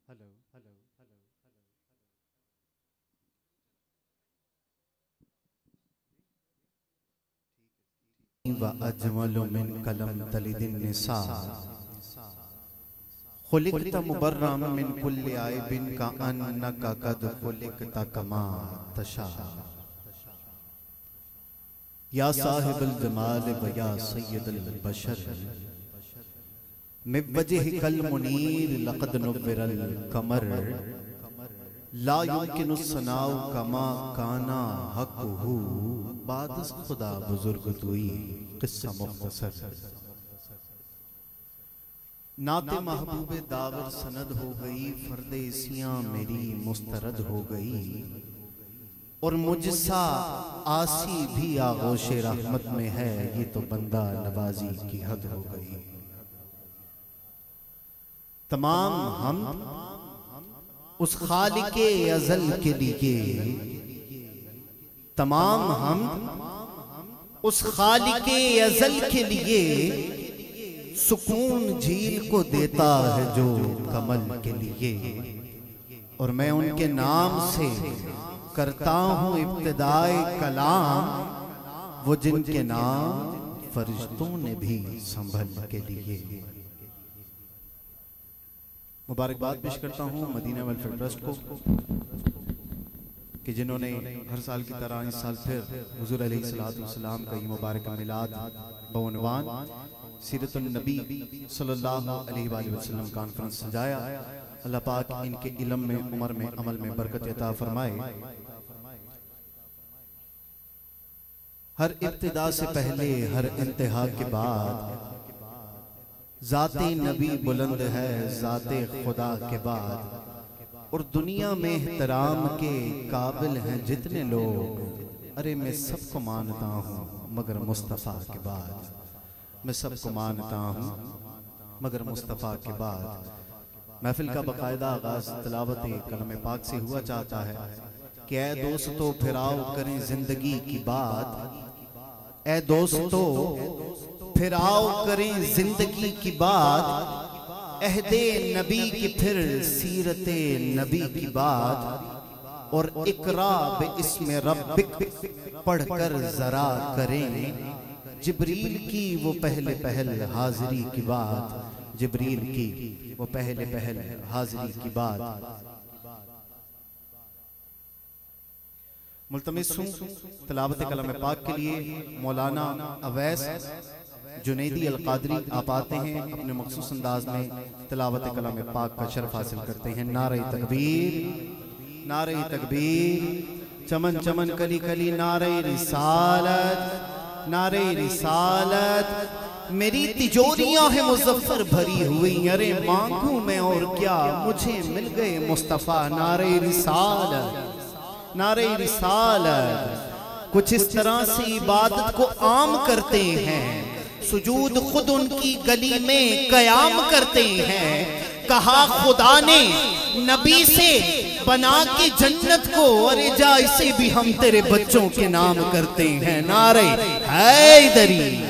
व अजमलु मिन कलम तलिदिन निसा खुलिक़त मुबर्रम मिन कुल्लि आइबिन का अन्नका कद खुलिक़त कमा तशा या साहिबुल जमाल व या सय्यदुल बशर मिन वजहिकल मुनीर लक़द नुव्विरल कमर ला युमकिनु सनाउ कमा काना हक़्क़ुहु बादस खुदा बुजुर्ग तुई किस्सा मुख्तसर। नाते महबूबे दावर सनद हो गई, फर्दे सियां मेरी मुस्तरद हो गई, और मुझसा आसी भी आगोशे रहमत में है, ये तो बंदा नवाजी की हद हो गई। तमाम हम उस खालिके अज़ल के लिए, तमाम हम उस खालिके अज़ल के लिए, सुकून झील को देता है जो कमल के लिए। और मैं उनके नाम से करता हूँ इब्तिदाए कलाम, वो जिनके नाम फरिश्तों ने भी संभल के लिए। मुबारकबाद पेश करता हूँ मदीना वेलफेयर ट्रस्ट को कि जिन्होंने हर साल की तरह इस साल फिर हुजूर अलैहिस्सलातु वस्सलाम का ये मुबारक मिलाद बउनवान सीरतुन नबी सल्लल्लाहु अलैहि वसल्लम कॉन्फ्रेंस सजाया। अल्लाह पाक इनके इल्म में, उम्र में, अमल में बरकत अता फरमाए। हर इब्तिदा से पहले, हर इंतहा के बाद ज़ाते नबी बुलंद है ज़ाते खुदा के बाद। और दुनिया में एहतराम के काबिल हैं जितने लोग, अरे मैं सबको मानता हूँ मगर मुस्तफ़ा के बाद, मैं सबको मानता हूँ मगर मुस्तफ़ा के बाद। महफिल का बाकायदा आगाज़ तिलावत कलम पाक से हुआ चाहता है कि ऐ दोस्तों फिराओ करें जिंदगी की बात, ऐ दोस्तों फिराओ करें जिंदगी की बात, अहदे नबी की फिर सीरते नबी की बात, और इकरा बिस्म रब्बिक पढ़कर जरा करें जिब्रील की वो पहले पहल हाजिरी की बात, जिब्रील की वो पहले पहल हाजिरी की बात। मुल्तमिस हूँ तिलावत कलाम पाक के लिए मौलाना अवैस जुनैदी अल-कादरी आप आते हैं, अपने मखसूस अंदाज में तिलावत कलाम पाक का शर्फ हासिल करते हैं। नारे तकबीर, नारे तकबीर, चमन चमन कली कली, नारे रिसालत, नारे रिसालत। मेरी तिजोरियां हैं मुज़फ्फर भरी हुई, अरे मांगू मैं और क्या, मुझे मिल गए मुस्तफ़ा। नारे रिसालत, नारे रिसालत। कुछ इस तरह से इबादत को आम करते हैं, सुजूद खुद उनकी गली में कयाम करते हैं। कहा खुदा ने नबी से बना के जन्नत को, अरे जा इसे भी हम तेरे बच्चों के नाम करते हैं। नारे हैदरी।